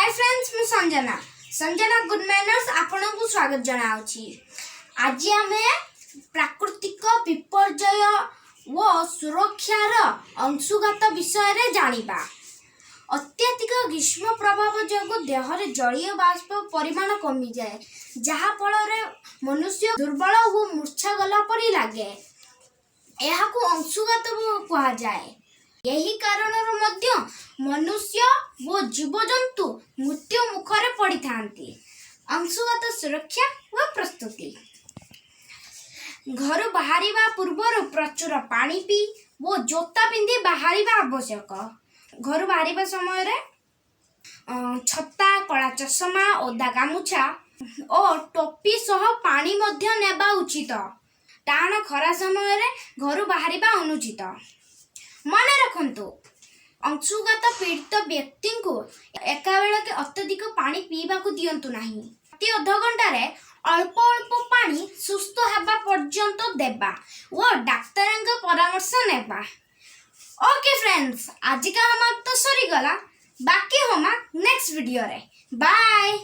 Hi friends मु Sanjana Sanjana good manners आपण को स्वागत जनाउछि। आज आमे प्राकृतिक विपर्यय व सुरक्षार अंशुगत विषय रे जानिबा। अत्यधिक ग्रीष्म प्रभाव जोगु देहरे जलीय बाष्प परिमाण कमी जाए जहा फल रे मनुष्य दुर्बल व मूर्छा गला परी लागे। एहाकु अंशुगत कहा जाए। यही कारणर मध्य मनुष्य व जीवजंतु मृत्यु मुखरे पड़ी थांती। अंशुगत सुरक्षा व प्रस्तुति। घर बाहरिबा पूर्वर प्रचुर पानी पी वो जोता पिंधि बाहरिबा आवश्यक। घर बाहरिबा समय रे छता कला चश्मा ओदा गामुछा और टोपी सह पानी मध्य नेबा उचित। टाण खरा समय रे घर बाहरिबा अनुचित। मन रखंतु अंशुगत पीड़ित व्यक्ति को एका बेलके अत्यधिक पानी पीवा को दियंतु नाही। प्रति अध घंटा रे अल्प अल्प पानी सुस्थ हेबा पर्यंत देबा वो डाक्तरंग परामर्श नेबा। ओके फ्रेंड्स, आज का हम तो सरी गला, बाकी हमा नेक्स्ट वीडियो रे। बाय।